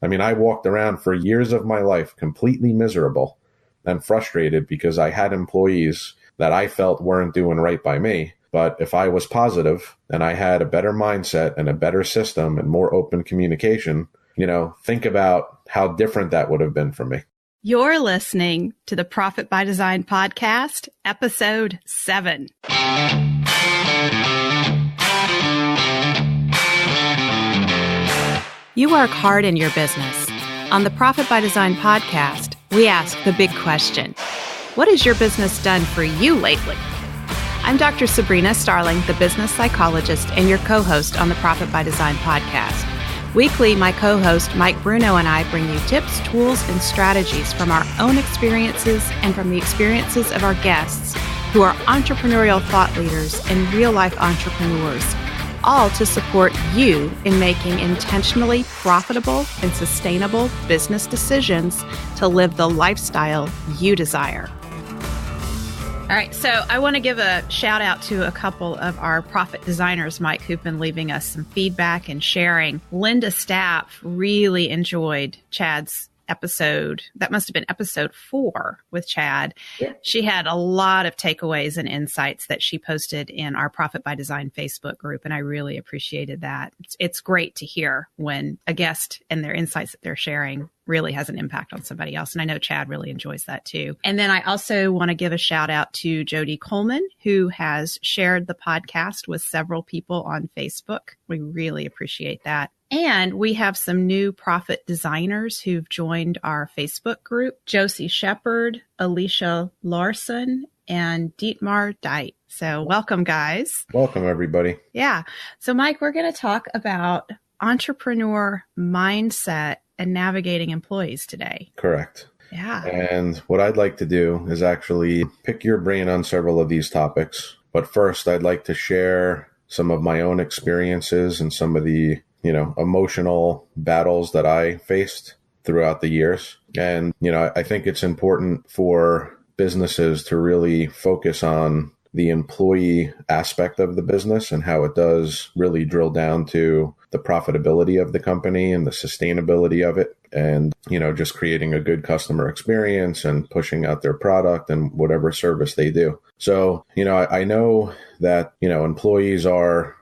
I mean, I walked around for years of my life completely miserable and frustrated because I had employees that I felt weren't doing right by me. But if I was positive and I had a better mindset and a better system and more open communication, think about how different that would have been for me. You're listening to the Profit by Design podcast, episode 7. You work hard in your business. On the Profit by Design podcast, we ask the big question: what has your business done for you lately? I'm Dr. Sabrina Starling, the business psychologist and your co-host on the Profit by Design podcast. Weekly, my co-host Mike Bruno and I bring you tips, tools, and strategies from our own experiences and from the experiences of our guests who are entrepreneurial thought leaders and real-life entrepreneurs, all to support you in making intentionally profitable and sustainable business decisions to live the lifestyle you desire. All right, so I want to give a shout out to a couple of our profit designers, Mike, who've been leaving us some feedback and sharing. Linda Stapp really enjoyed Chad's episode. That must have been episode 4 with Chad. Yeah. She had a lot of takeaways and insights that she posted in our Profit by Design Facebook group, and I really appreciated that. It's great to hear when a guest and their insights that they're sharing really has an impact on somebody else. And I know Chad really enjoys that too. And then I also want to give a shout out to Jody Coleman, who has shared the podcast with several people on Facebook. We really appreciate that. And we have some new profit designers who've joined our Facebook group: Josie Shepard, Alicia Larson, and Dietmar Deit. So welcome, guys. Welcome, everybody. Yeah. So, Mike, we're going to talk about entrepreneur mindset and navigating employees today. Correct. Yeah. And what I'd like to do is actually pick your brain on several of these topics. But first, I'd like to share some of my own experiences and some of the emotional battles that I faced throughout the years. And, I think it's important for businesses to really focus on the employee aspect of the business and how it does really drill down to the profitability of the company and the sustainability of it. And, just creating a good customer experience and pushing out their product and whatever service they do. So, I know that, employees are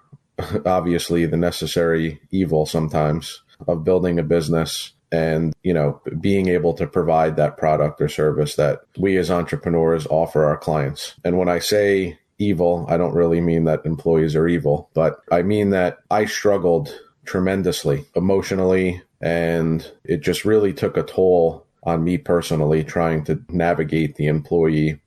obviously the necessary evil sometimes of building a business and, being able to provide that product or service that we as entrepreneurs offer our clients. And when I say evil, I don't really mean that employees are evil, but I mean that I struggled tremendously emotionally, and it just really took a toll on me personally trying to navigate the employee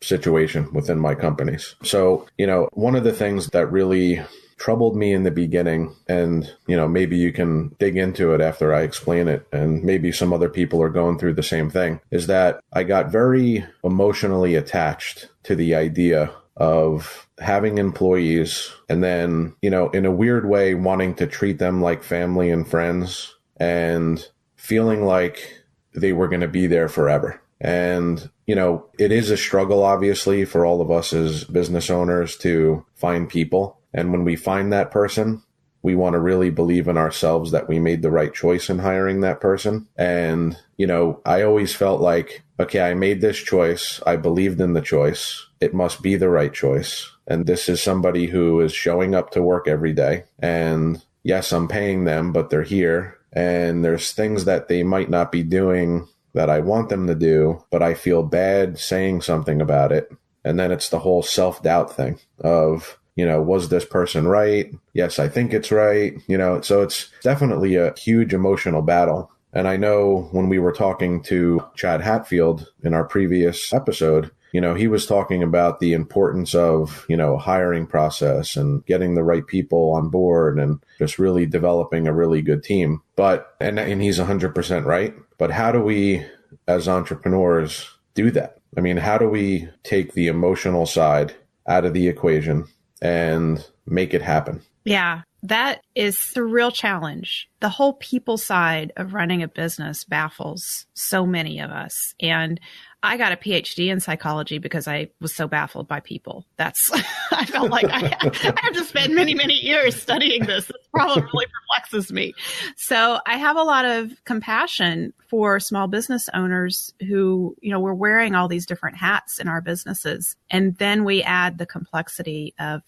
situation within my companies. So, one of the things that really troubled me in the beginning, and, maybe you can dig into it after I explain it, and maybe some other people are going through the same thing, is that I got very emotionally attached to the idea of having employees and then, in a weird way, wanting to treat them like family and friends and feeling like they were going to be there forever. And, it is a struggle, obviously, for all of us as business owners to find people. And when we find that person, we want to really believe in ourselves that we made the right choice in hiring that person. And, I always felt like, okay, I made this choice. I believed in the choice. It must be the right choice. And this is somebody who is showing up to work every day. And yes, I'm paying them, but they're here. And there's things that they might not be doing that I want them to do, but I feel bad saying something about it. And then it's the whole self-doubt thing of, was this person right? Yes, I think it's right. So it's definitely a huge emotional battle. And I know when we were talking to Chad Hatfield in our previous episode, he was talking about the importance of, hiring process and getting the right people on board and just really developing a really good team. But, and he's 100% right. But how do we, as entrepreneurs, do that? I mean, how do we take the emotional side out of the equation and make it happen? Yeah. That is the real challenge. The whole people side of running a business baffles so many of us. And I got a PhD in psychology because I was so baffled by people. I felt like I have to spend many, many years studying this. This problem really perplexes me. So I have a lot of compassion for small business owners who, we're wearing all these different hats in our businesses. And then we add the complexity of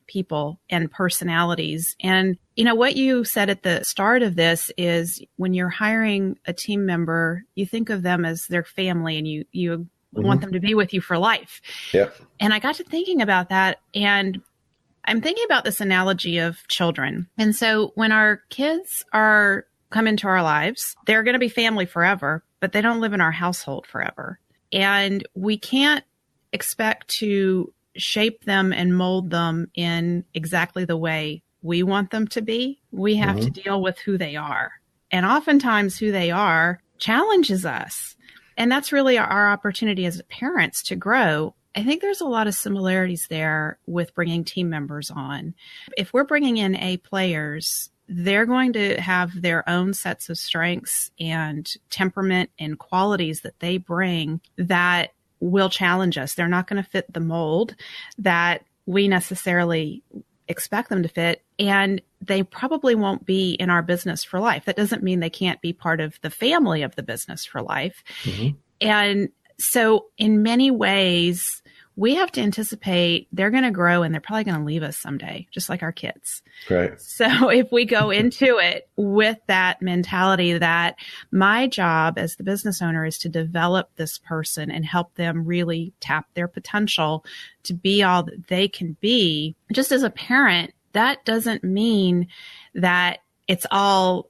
people and personalities. And what you said at the start of this is when you're hiring a team member, you think of them as their family and you want them to be with you for life. Yep. And I got to thinking about that, and I'm thinking about this analogy of children. And so when our kids come into our lives, they're going to be family forever, but they don't live in our household forever. And we can't expect to shape them and mold them in exactly the way we want them to be. We have to deal with who they are. And oftentimes who they are challenges us. And that's really our opportunity as parents to grow. I think there's a lot of similarities there with bringing team members on. If we're bringing in A players, they're going to have their own sets of strengths and temperament and qualities that they bring that will challenge us. They're not going to fit the mold that we necessarily expect them to fit, and they probably won't be in our business for life. That doesn't mean they can't be part of the family of the business for life. And so in many ways, we have to anticipate they're going to grow and they're probably going to leave us someday, just like our kids. Right. So if we go into it with that mentality that my job as the business owner is to develop this person and help them really tap their potential to be all that they can be, just as a parent, that doesn't mean that it's all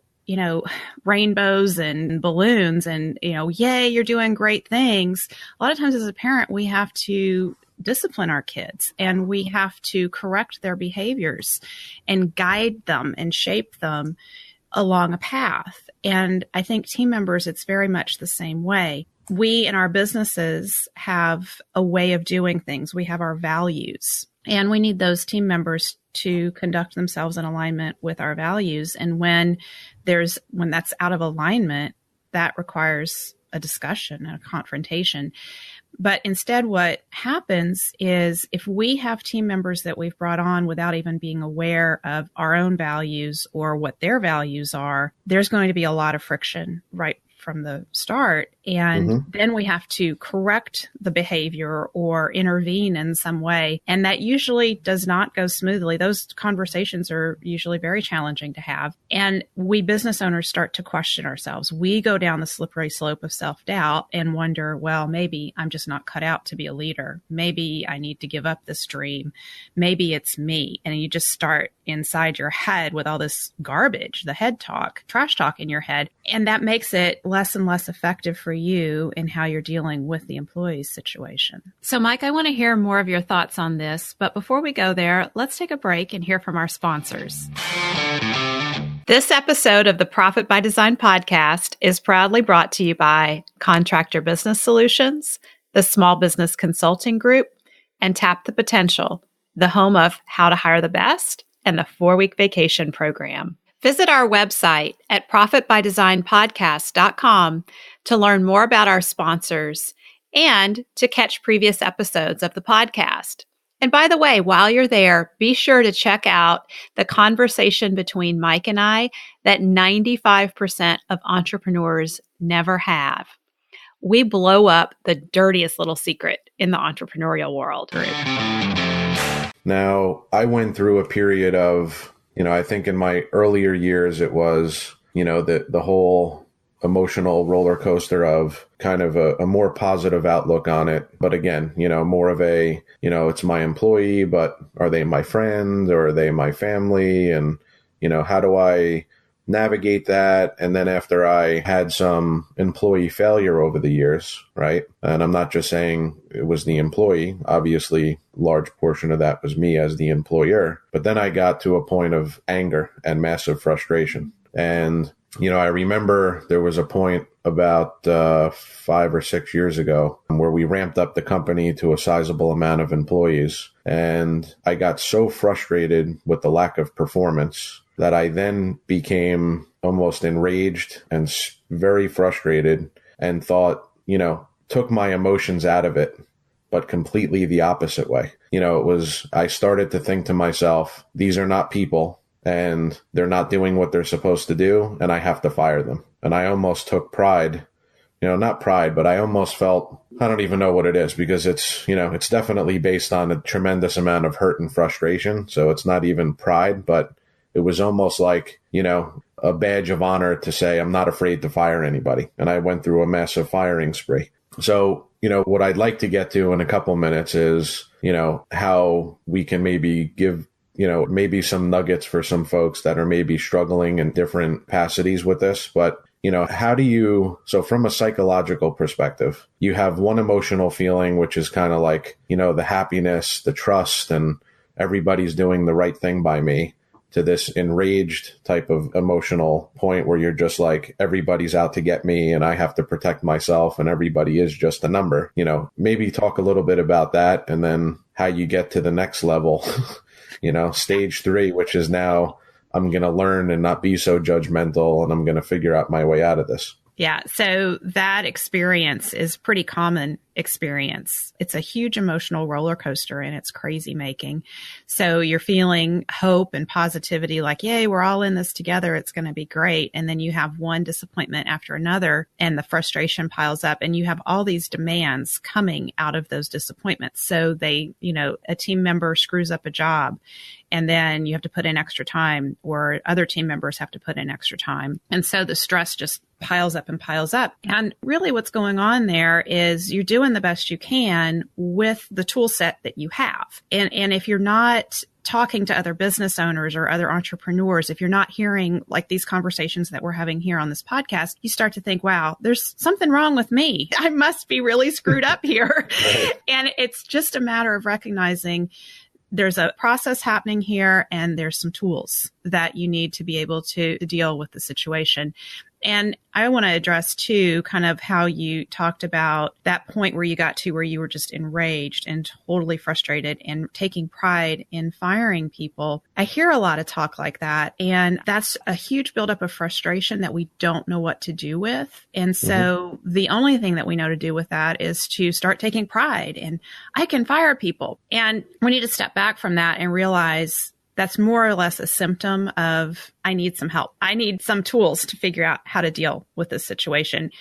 rainbows and balloons and, yay, you're doing great things. A lot of times as a parent, we have to discipline our kids and we have to correct their behaviors and guide them and shape them along a path. And I think team members, it's very much the same way. We in our businesses have a way of doing things. We have our values, and we need those team members to conduct themselves in alignment with our values. And when that's out of alignment, that requires a discussion and a confrontation. But instead, what happens is if we have team members that we've brought on without even being aware of our own values or what their values are, there's going to be a lot of friction right from the start. And then we have to correct the behavior or intervene in some way. And that usually does not go smoothly. Those conversations are usually very challenging to have. And we business owners start to question ourselves. We go down the slippery slope of self-doubt and wonder, well, maybe I'm just not cut out to be a leader. Maybe I need to give up this dream. Maybe it's me. And you just start inside your head with all this garbage, the head talk, trash talk in your head. And that makes it less and less effective for you in how you're dealing with the employee's situation. So, Mike, I want to hear more of your thoughts on this. But before we go there, let's take a break and hear from our sponsors. This episode of the Profit by Design podcast is proudly brought to you by Contractor Business Solutions, the Small Business Consulting Group, and Tap the Potential, the home of How to Hire the Best and the 4-Week Vacation Program. Visit our website at profitbydesignpodcast.com to learn more about our sponsors and to catch previous episodes of the podcast. And by the way, while you're there, be sure to check out the conversation between Mike and I that 95% of entrepreneurs never have. We blow up the dirtiest little secret in the entrepreneurial world. Now, I went through a period of, I think in my earlier years, it was, the whole emotional roller coaster of kind of a more positive outlook on it. But again, more of a, it's my employee, but are they my friend or are they my family? And, how do I navigate that? And then after I had some employee failure over the years, right? And I'm not just saying it was the employee, obviously large portion of that was me as the employer. But then I got to a point of anger and massive frustration. And, I remember there was a point about 5 or 6 years ago where we ramped up the company to a sizable amount of employees. And I got so frustrated with the lack of performance that I then became almost enraged and very frustrated and thought, took my emotions out of it, but completely the opposite way. I started to think to myself, these are not people and they're not doing what they're supposed to do, and I have to fire them. And I almost took pride, not pride, but I almost felt, I don't even know what it is, because it's definitely based on a tremendous amount of hurt and frustration. So it's not even pride, but it was almost like, a badge of honor to say, I'm not afraid to fire anybody. And I went through a massive firing spree. So, what I'd like to get to in a couple minutes is, how we can maybe give, maybe some nuggets for some folks that are maybe struggling in different capacities with this. But, so from a psychological perspective, you have one emotional feeling, which is kind of like, the happiness, the trust, and everybody's doing the right thing by me, to this enraged type of emotional point where you're just like, everybody's out to get me and I have to protect myself and everybody is just a number. Maybe talk a little bit about that, and then how you get to the next level, stage 3, which is now I'm going to learn and not be so judgmental, and I'm going to figure out my way out of this. Yeah. So that experience is pretty common experience. It's a huge emotional roller coaster, and it's crazy making. So you're feeling hope and positivity, like, yay, we're all in this together. It's going to be great. And then you have one disappointment after another, and the frustration piles up, and you have all these demands coming out of those disappointments. So a team member screws up a job, and then you have to put in extra time, or other team members have to put in extra time. And so the stress just piles up and piles up. And really what's going on there is you're doing the best you can with the tool set that you have. And if you're not talking to other business owners or other entrepreneurs, if you're not hearing like these conversations that we're having here on this podcast, you start to think, wow, there's something wrong with me. I must be really screwed up here. Right. And it's just a matter of recognizing there's a process happening here, and there's some tools that you need to be able to deal with the situation. And I want to address too, kind of how you talked about that point where you got to where you were just enraged and totally frustrated and taking pride in firing people. I hear a lot of talk like that, and that's a huge buildup of frustration that we don't know what to do with. And so the only thing that we know to do with that is to start taking pride in, I can fire people. And we need to step back from that and realize that's more or less a symptom of, I need some help. I need some tools to figure out how to deal with this situation.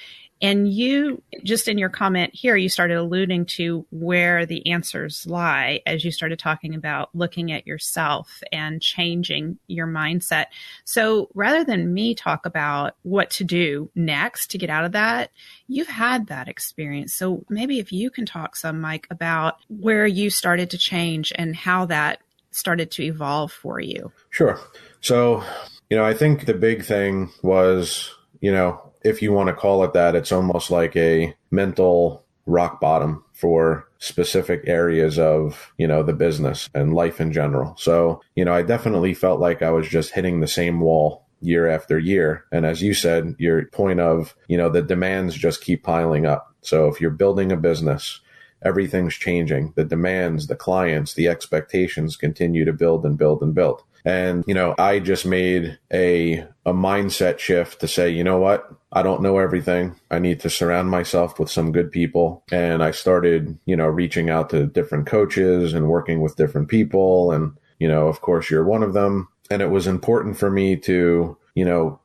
And you, just in your comment here, you started alluding to where the answers lie as you started talking about looking at yourself and changing your mindset. So rather than me talk about what to do next to get out of that, you've had that experience. So maybe if you can talk some, Mike, about where you started to change and how that started to evolve for you. Sure. So, I think the big thing was, if you want to call it that, it's almost like a mental rock bottom for specific areas of, the business and life in general. So, I definitely felt like I was just hitting the same wall year after year. And as you said, your point of, the demands just keep piling up. So if you're building a business, everything's changing. The demands, the clients, the expectations continue to build and build and build. And, I just made a mindset shift to say, you know what? I don't know everything. I need to surround myself with some good people. And I started, reaching out to different coaches and working with different people. And, of course, you're one of them. And it was important for me to,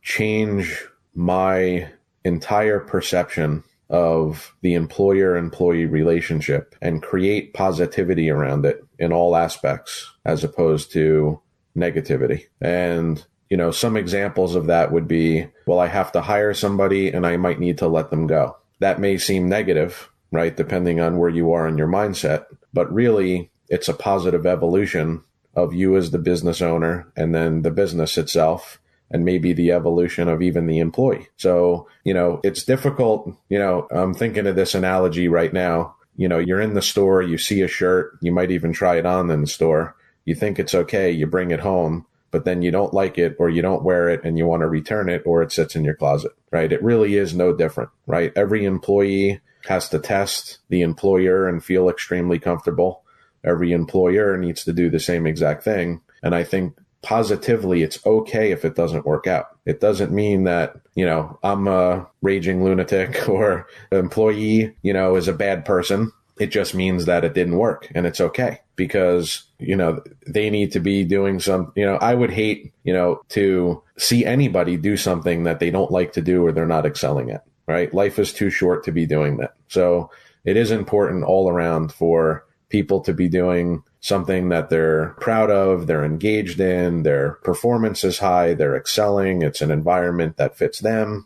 change my entire perception of the employer-employee relationship and create positivity around it in all aspects, as opposed to negativity. And, some examples of that would be, well, I have to hire somebody and I might need to let them go. That may seem negative, right? Depending on where you are in your mindset, but really it's a positive evolution of you as the business owner, and then the business itself, and maybe the evolution of even the employee. So, it's difficult. I'm thinking of this analogy right now. You're in the store, you see a shirt, you might even try it on in the store. You think it's okay, you bring it home, but then you don't like it, or you don't wear it and you want to return it, or it sits in your closet, right? It really is no different, right? Every employee has to test the employer and feel extremely comfortable. Every employer needs to do the same exact thing. And I think positively, it's okay if it doesn't work out. It doesn't mean that, I'm a raging lunatic or an employee, is a bad person. It just means that it didn't work, and it's okay because, they need to be doing some, I would hate, to see anybody do something that they don't like to do or they're not excelling at, right? Life is too short to be doing that. So it is important all around for people to be doing something that they're proud of, they're engaged in, their performance is high, they're excelling, it's an environment that fits them.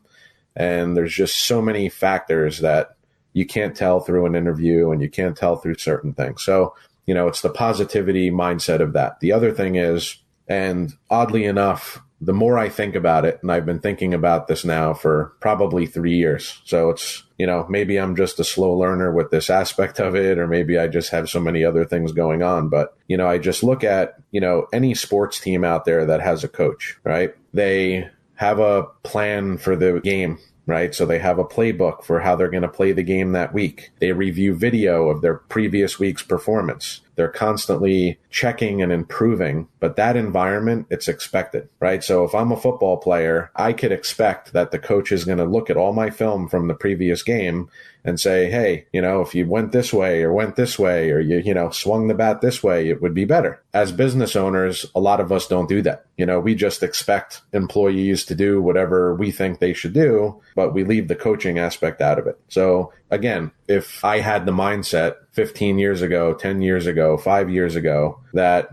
And there's just so many factors that you can't tell through an interview and you can't tell through certain things. So, it's the positivity mindset of that. The other thing is, and oddly enough, the more I think about it, and I've been thinking about this now for probably 3 years. So it's, maybe I'm just a slow learner with this aspect of it, or maybe I just have so many other things going on. But, I just look at, any sports team out there that has a coach, right? They have a plan for the game, right? So they have a playbook for how they're going to play the game that week. They review video of their previous week's performance. They're constantly checking and improving, but that environment, it's expected, right? So if I'm a football player, I could expect that the coach is going to look at all my film from the previous game and say, hey, if you went this way or you swung the bat this way, it would be better. As business owners, a lot of us don't do that. We just expect employees to do whatever we think they should do, but we leave the coaching aspect out of it. So again, if I had the mindset 15 years ago, 10 years ago, 5 years ago, that,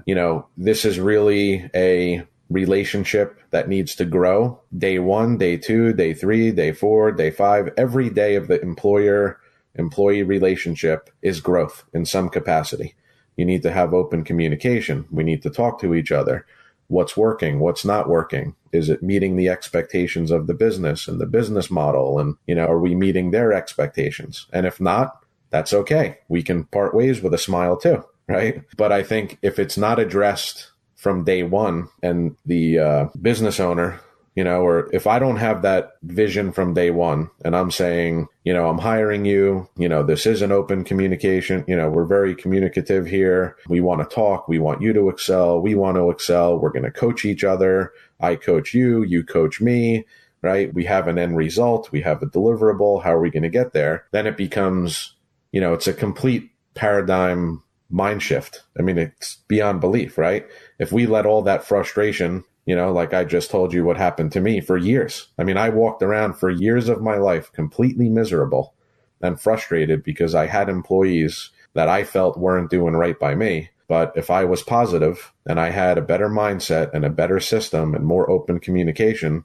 this is really a relationship that needs to grow day 1, day 2, day 3, day 4, day 5, every day of the employer-employee relationship is growth in some capacity. You need to have open communication. We need to talk to each other. What's working? What's not working? Is it meeting the expectations of the business and the business model? And, are we meeting their expectations? And if not, that's okay. We can part ways with a smile too, right? But I think if it's not addressed from day one and the business owner, or if I don't have that vision from day one and I'm saying, I'm hiring you, this is an open communication, we're very communicative here. We want to talk. We want you to excel. We want to excel. We're going to coach each other. I coach you, you coach me, right? We have an end result. We have a deliverable. How are we going to get there? Then it becomes, it's a complete paradigm mind shift. I mean, it's beyond belief, right? If we let all that frustration, like I just told you what happened to me for years. I mean, I walked around for years of my life completely miserable and frustrated because I had employees that I felt weren't doing right by me. But if I was positive and I had a better mindset and a better system and more open communication,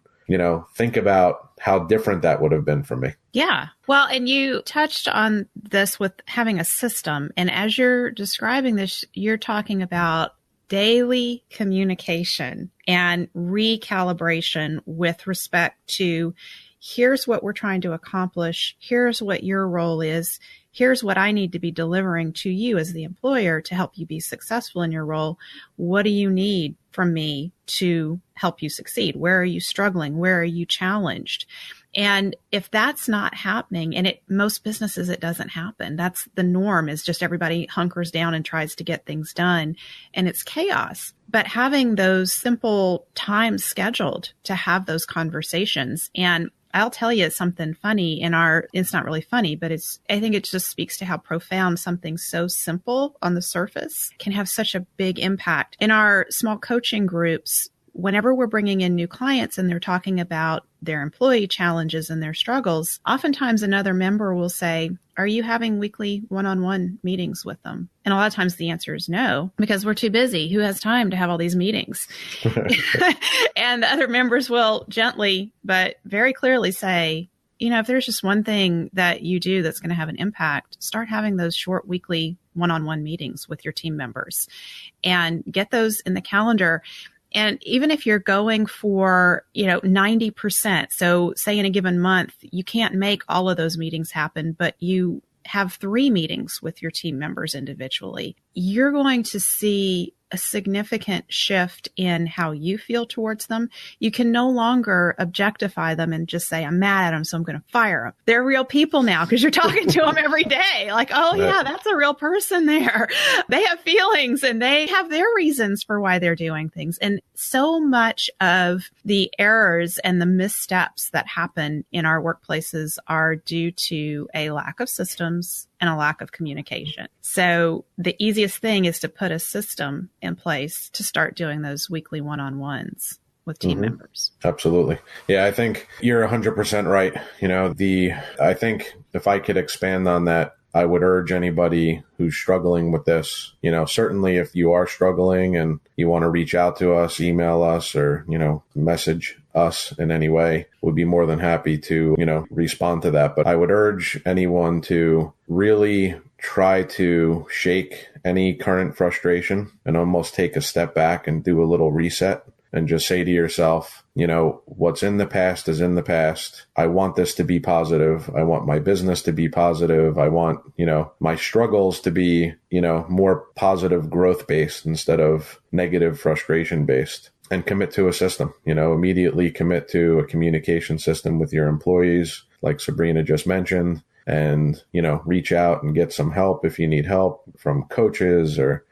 think about how different that would have been for me. Yeah. Well, and you touched on this with having a system. And as you're describing this, you're talking about daily communication and recalibration with respect to here's what we're trying to accomplish. Here's what your role is. Here's what I need to be delivering to you as the employer to help you be successful in your role. What do you need from me to help you succeed? Where are you struggling? Where are you challenged? And if that's not happening, and most businesses, it doesn't happen. That's the norm, is just everybody hunkers down and tries to get things done, and it's chaos. But having those simple times scheduled to have those conversations, and I'll tell you something funny it's not really funny, but I think it just speaks to how profound something so simple on the surface can have such a big impact. In our small coaching groups, whenever we're bringing in new clients and they're talking about their employee challenges and their struggles, oftentimes another member will say, are you having weekly one-on-one meetings with them? And a lot of times the answer is no, because we're too busy. Who has time to have all these meetings? And the other members will gently, but very clearly say, if there's just one thing that you do that's going to have an impact, start having those short weekly one-on-one meetings with your team members and get those in the calendar. And even if you're going for, 90%, so say in a given month, you can't make all of those meetings happen, but you have 3 meetings with your team members individually, you're going to see a significant shift in how you feel towards them. You can no longer objectify them and just say, I'm mad at them, so I'm going to fire them. They're real people now because you're talking to them every day. Like, oh yeah, that's a real person there. They have feelings and they have their reasons for why they're doing things. And so much of the errors and the missteps that happen in our workplaces are due to a lack of systems and a lack of communication. So the easiest thing is to put a system in place to start doing those weekly one-on-ones with team members. Absolutely. Yeah, I think you're 100% right. I think if I could expand on that, I would urge anybody who's struggling with this, certainly if you are struggling and you want to reach out to us, email us, or, message us in any way, we'd be more than happy to, respond to that. But I would urge anyone to really try to shake any current frustration and almost take a step back and do a little reset and just say to yourself, what's in the past is in the past. I want this to be positive. I want my business to be positive. I want, my struggles to be, more positive growth based instead of negative frustration based. And commit to a system, immediately commit to a communication system with your employees, like Sabrina just mentioned, and, reach out and get some help if you need help from coaches or,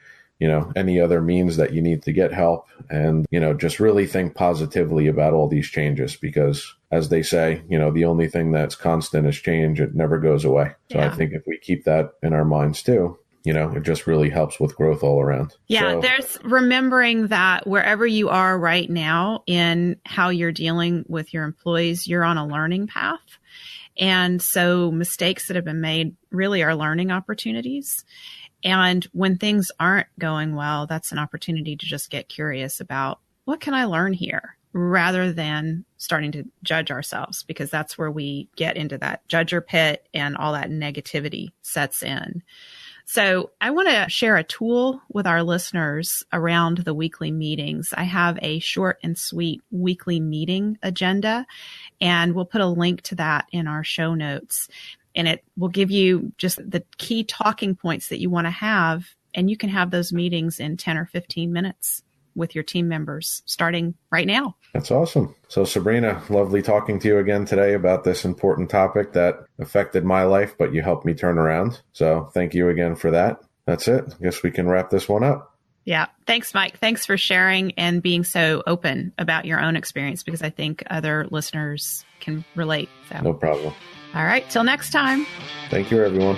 any other means that you need to get help. And, just really think positively about all these changes because, as they say, the only thing that's constant is change. It never goes away. So I think if we keep that in our minds too, it just really helps with growth all around. Yeah, there's remembering that wherever you are right now in how you're dealing with your employees, you're on a learning path. And so mistakes that have been made really are learning opportunities. And when things aren't going well, that's an opportunity to just get curious about what can I learn here rather than starting to judge ourselves, because that's where we get into that judger pit and all that negativity sets in. So I want to share a tool with our listeners around the weekly meetings. I have a short and sweet weekly meeting agenda, and we'll put a link to that in our show notes. And it will give you just the key talking points that you want to have, and you can have those meetings in 10 or 15 minutes with your team members starting right now. That's awesome. So Sabrina, lovely talking to you again today about this important topic that affected my life, but you helped me turn around. So thank you again for that. That's it. I guess we can wrap this one up. Yeah. Thanks, Mike. Thanks for sharing and being so open about your own experience, because I think other listeners can relate. So. No problem. All right. Till next time. Thank you, everyone.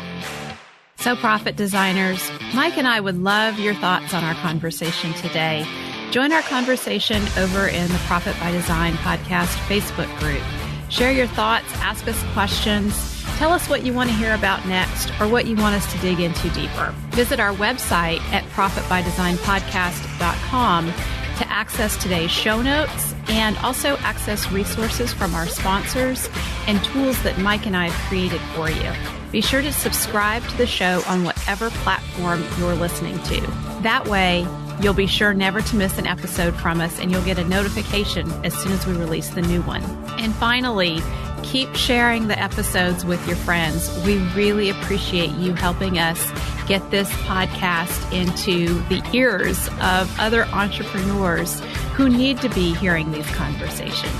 So, Profit Designers, Mike and I would love your thoughts on our conversation today. Join our conversation over in the Profit by Design podcast Facebook group. Share your thoughts, ask us questions, tell us what you want to hear about next or what you want us to dig into deeper. Visit our website at profitbydesignpodcast.com to access today's show notes and also access resources from our sponsors and tools that Mike and I have created for you. Be sure to subscribe to the show on whatever platform you're listening to. That way, you'll be sure never to miss an episode from us, and you'll get a notification as soon as we release the new one. And finally, keep sharing the episodes with your friends. We really appreciate you helping us get this podcast into the ears of other entrepreneurs who need to be hearing these conversations.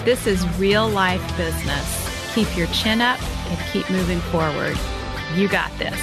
This is real life business. Keep your chin up and keep moving forward. You got this.